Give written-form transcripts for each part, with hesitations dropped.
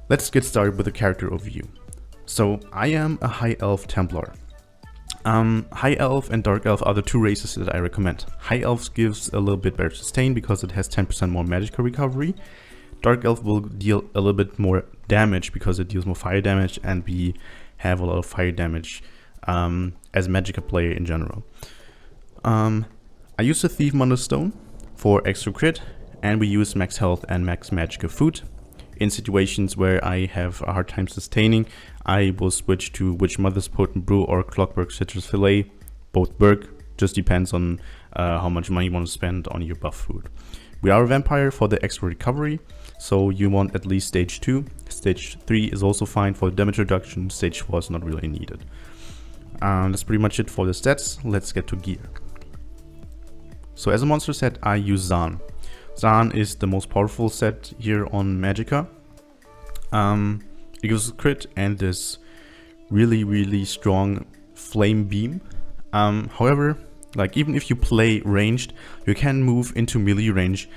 Let's get started with the character overview. So I am a High Elf Templar. High Elf and Dark Elf are the two races that I recommend. High Elf gives a little bit better sustain because it has 10% more Magicka recovery. Dark Elf will deal a little bit more damage because it deals more fire damage, and we have a lot of fire damage as Magicka player in general. I use the Thief Stone for extra crit, and we use max health and max Magicka food. In situations where I have a hard time sustaining, I will switch to Witch Mother's Potent Brew or Clockwork Citrus Fillet. Both work, just depends on how much money you want to spend on your buff food. We are a vampire for the extra recovery, so you want at least stage 2. Stage 3 is also fine for damage reduction, stage 4 is not really needed. That's pretty much it for the stats. Let's get to gear. So as a monster set, I use Zaan. Zaan is the most powerful set here on Magicka. It gives crit and this really strong flame beam. However, like even if you play ranged, you can move into melee range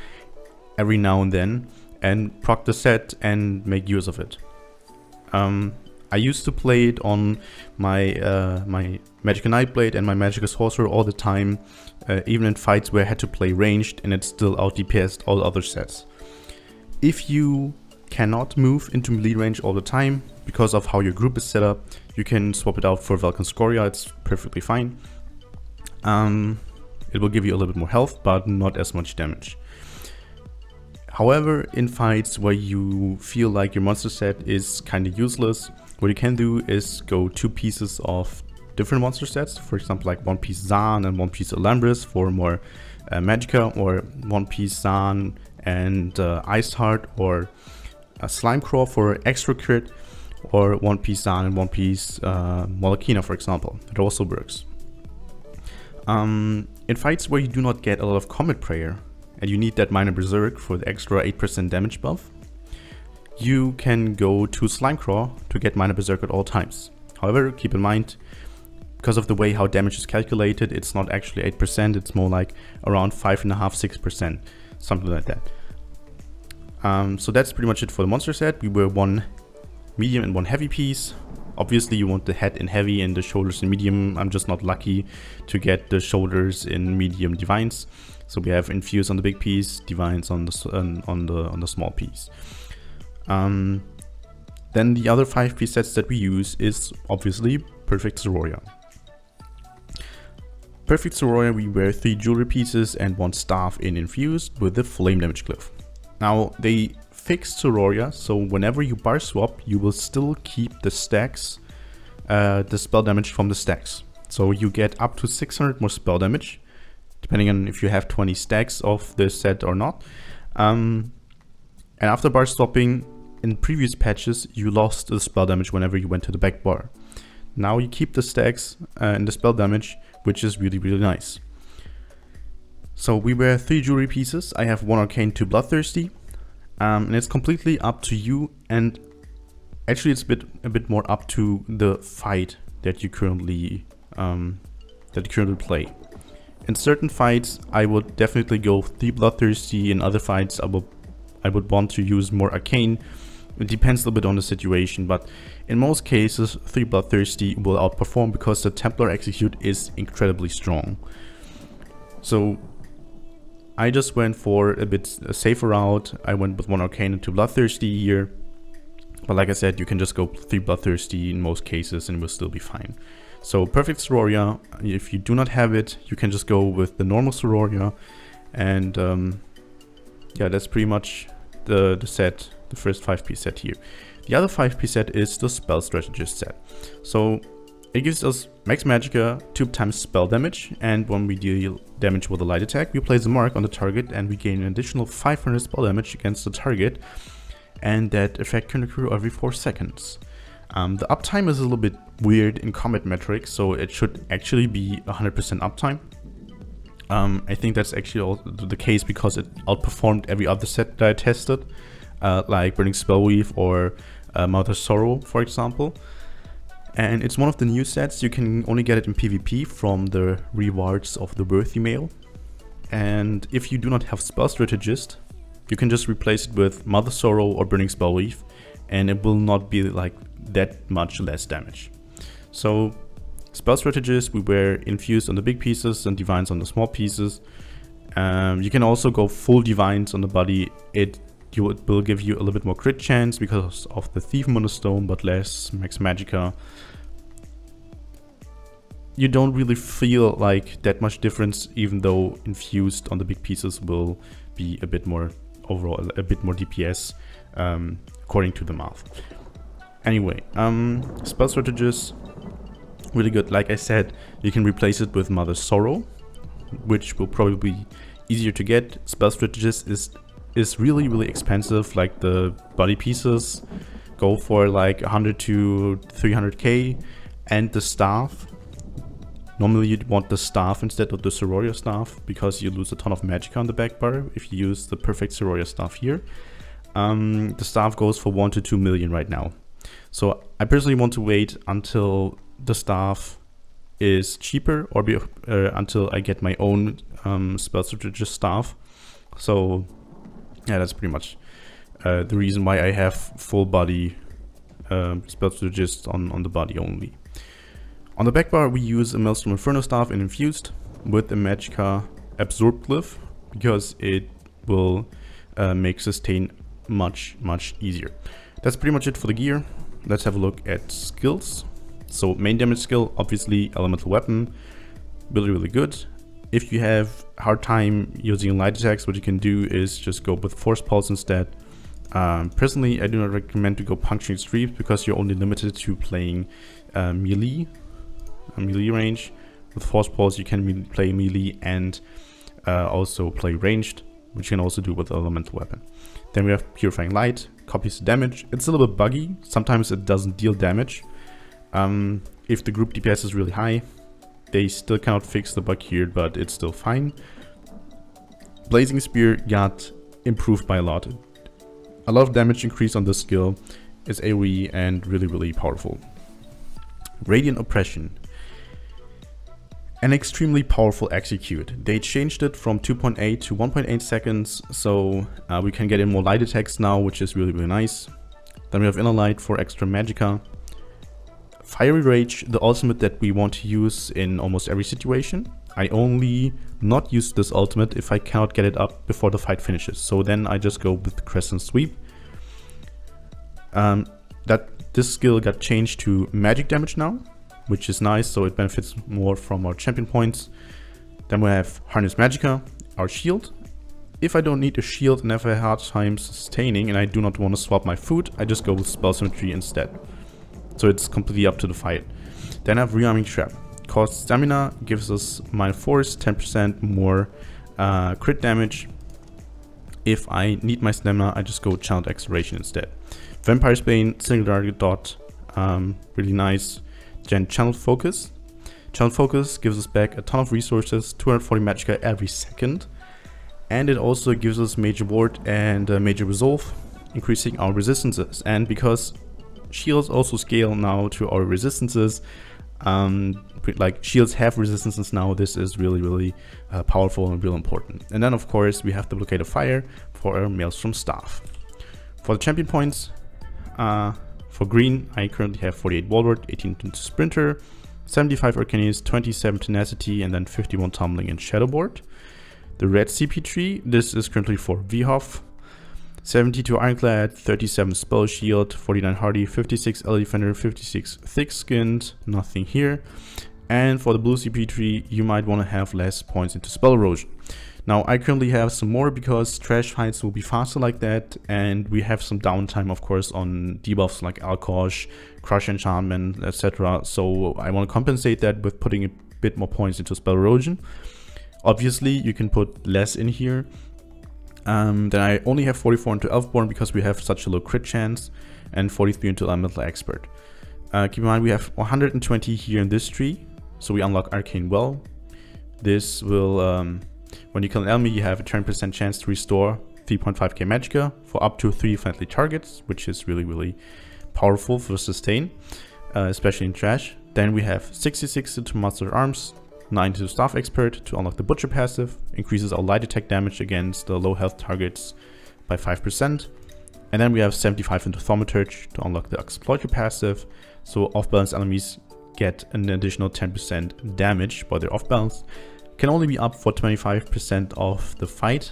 every now and then and proc the set and make use of it. I used to play it on my my Magicka Nightblade and my Magicka Sorcerer all the time, even in fights where I had to play ranged, and it still out DPS'd all other sets. If you cannot move into melee range all the time because of how your group is set up, you can swap it out for Vulcan Scoria. It's perfectly fine. It will give you a little bit more health, but not as much damage. However, in fights where you feel like your monster set is kind of useless, what you can do is go 2 pieces of different monster sets. For example, like 1 piece Zaan and 1 piece Alambris for more Magicka, or 1 piece Zaan and Ice Heart or Slimecraw for extra crit, or 1 piece Zaan and 1 piece Molokina, for example. It also works. In fights where you do not get a lot of Comet Prayer and you need that Minor Berserk for the extra 8% damage buff, you can go to Slimecraw to get Minor Berserk at all times. However, keep in mind, because of the way how damage is calculated, it's not actually 8%, it's more like around 5.5–6%, something like that. So that's pretty much it for the monster set. We were 1 medium and 1 heavy piece. Obviously you want the head in heavy and the shoulders in medium. I'm just not lucky to get the shoulders in medium divines. So we have infuse on the big piece, divines on the small piece. Then the other 5-piece sets that we use is obviously Perfect Sororia. Perfect Sororia, we wear 3 jewelry pieces and 1 staff in infused with the flame damage glyph. Now they fixed Sororia, so whenever you bar swap, you will still keep the stacks, the spell damage from the stacks. So you get up to 600 more spell damage, depending on if you have 20 stacks of the set or not. And after bar swapping, in previous patches, you lost the spell damage whenever you went to the back bar. Now you keep the stacks and the spell damage, which is really nice. So we wear 3 jewelry pieces. I have 1 arcane, 2 bloodthirsty, and it's completely up to you. And actually, it's a bit more up to the fight that you currently play. In certain fights, I would definitely go 3 bloodthirsty. In other fights, I would want to use more arcane. It depends a little bit on the situation, but in most cases 3 bloodthirsty will outperform because the Templar execute is incredibly strong. So I just went for a bit safer route. I went with 1 arcane and 2 bloodthirsty here, but like I said, you can just go 3 bloodthirsty in most cases and it will still be fine. So Perfect Sororia, if you do not have it, you can just go with the normal Sororia, and yeah, that's pretty much the set, the first 5-piece set here. The other 5-piece set is the Spell Strategist set. So it gives us max Magicka, 2 times spell damage, and when we deal damage with a light attack, we place a mark on the target and we gain an additional 500 spell damage against the target, and that effect can occur every 4 seconds. The uptime is a little bit weird in combat metrics, so it should actually be 100% uptime. I think that's actually also the case because it outperformed every other set that I tested, like Burning Spellweave or Mother's Sorrow, for example. And it's one of the new sets. You can only get it in PvP from the rewards of the Worthy Mail. And if you do not have Spell Strategist, you can just replace it with Mother's Sorrow or Burning Spellweave, and it will not be like that much less damage. So Spell Strategist, we wear Infused on the big pieces and Divines on the small pieces. You can also go full Divines on the body. It will give you a little bit more crit chance because of the Thief Monostone, but less Max Magicka. You don't really feel like that much difference, even though Infused on the big pieces will be a bit more overall, a bit more DPS, according to the math. Anyway, Spell Strategist, really good. Like I said, you can replace it with Mother's Sorrow, which will probably be easier to get. Spell Strategist is really expensive. Like the body pieces go for like 100 to 300k, and the staff, normally you'd want the staff instead of the Sororia staff because you lose a ton of Magicka on the back bar if you use the perfect Sororia staff here. The staff goes for 1 to 2 million right now. So I personally want to wait until the staff is cheaper, or until I get my own Spell Strategist staff. So yeah, that's pretty much the reason why I have full body Spell Strategist on the body only. On the back bar we use a Maelstrom Inferno staff and Infused with a Magicka Absorb Glyph because it will make sustain much easier. That's pretty much it for the gear. Let's have a look at skills. So main damage skill, obviously Elemental Weapon, really good. If you have hard time using light attacks, what you can do is just go with Force Pulse instead. Personally, I do not recommend to go Puncturing Streaks because you're only limited to playing melee range. With Force Pulse you can play melee and also play ranged, which you can also do with Elemental Weapon. Then we have Purifying Light, copies the damage. It's a little bit buggy, sometimes it doesn't deal damage. If the group DPS is really high, they still cannot fix the bug here, but it's still fine. Blazing Spear got improved by a lot. A lot of damage increase on this skill, is AoE and really powerful. Radiant Oppression, an extremely powerful execute. They changed it from 2.8 to 1.8 seconds, so we can get in more light attacks now, which is really nice. Then we have Inner Light for extra Magicka. Fiery Rage, the ultimate that we want to use in almost every situation. I only not use this ultimate if I cannot get it up before the fight finishes, so then I just go with Crescent Sweep. This skill got changed to magic damage now, which is nice, so it benefits more from our champion points. Then we have Harness Magicka, our shield. If I don't need a shield and have a hard time sustaining and I do not want to swap my food, I just go with Spell Symmetry instead. So it's completely up to the fight. Then I have Rearming Trap. Costs stamina, gives us minor force, 10% more crit damage. If I need my stamina, I just go Channeled Acceleration instead. Vampire's Bane, single target dot, really nice. Then Channeled Focus. Channeled Focus gives us back a ton of resources, 240 Magicka every second. And it also gives us Major Ward and Major Resolve, increasing our resistances. And because shields also scale now to our resistances, like shields have resistances now, this is really powerful and real important. And then of course we have the Blockade of Fire for our Maelstrom staff. For the champion points, for green I currently have 48 Walrus, 18 Sprinter, 75 Arcanis, 27 Tenacity, and then 51 Tumbling and Shadowboard. The red CP tree, this is currently for Vhoff. 72 Ironclad, 37 Spell Shield, 49 Hardy, 56 Ele Defender, 56 Thick Skinned, nothing here. And for the blue CP tree, you might want to have less points into Spell Erosion. Now I currently have some more because trash fights will be faster like that, and we have some downtime of course on debuffs like Alkosh, Crush Enchantment, etc. So I want to compensate that with putting a bit more points into Spell Erosion. Obviously you can put less in here. Then I only have 44 into Elfborn because we have such a low crit chance, and 43 into Elemental Expert. Keep in mind we have 120 here in this tree, so we unlock Arcane Well. This will, when you kill an enemy, you have a 10% chance to restore 3.5k Magicka for up to 3 friendly targets, which is really powerful for sustain, especially in trash. Then we have 66 into Master Arms, 9 to Staff Expert to unlock the Butcher passive, increases our light attack damage against the low health targets by 5%. And then we have 75 into Thaumaturge to unlock the Exploiter passive. So off-balance enemies get an additional 10% damage by their off-balance. Can only be up for 25% of the fight.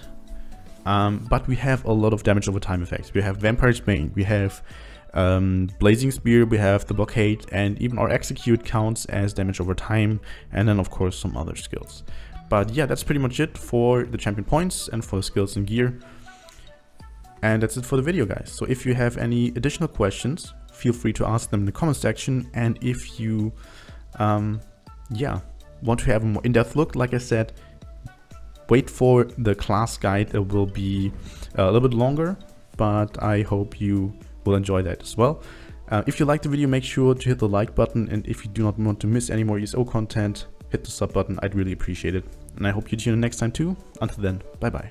But we have a lot of damage over time effects. We have Vampire's Bane, we have Blazing Spear, we have the Blockade, and even our Execute counts as damage over time, and then of course some other skills. But yeah, that's pretty much it for the champion points and for the skills and gear. And that's it for the video, guys. So if you have any additional questions, feel free to ask them in the comment section. And if you want to have a more in-depth look, like I said, wait for the class guide. It will be a little bit longer, but I hope you will enjoy that as well. If you liked the video, make sure to hit the like button. And if you do not want to miss any more ESO content, hit the sub button. I'd really appreciate it. And I hope you tune in next time too. Until then, bye bye.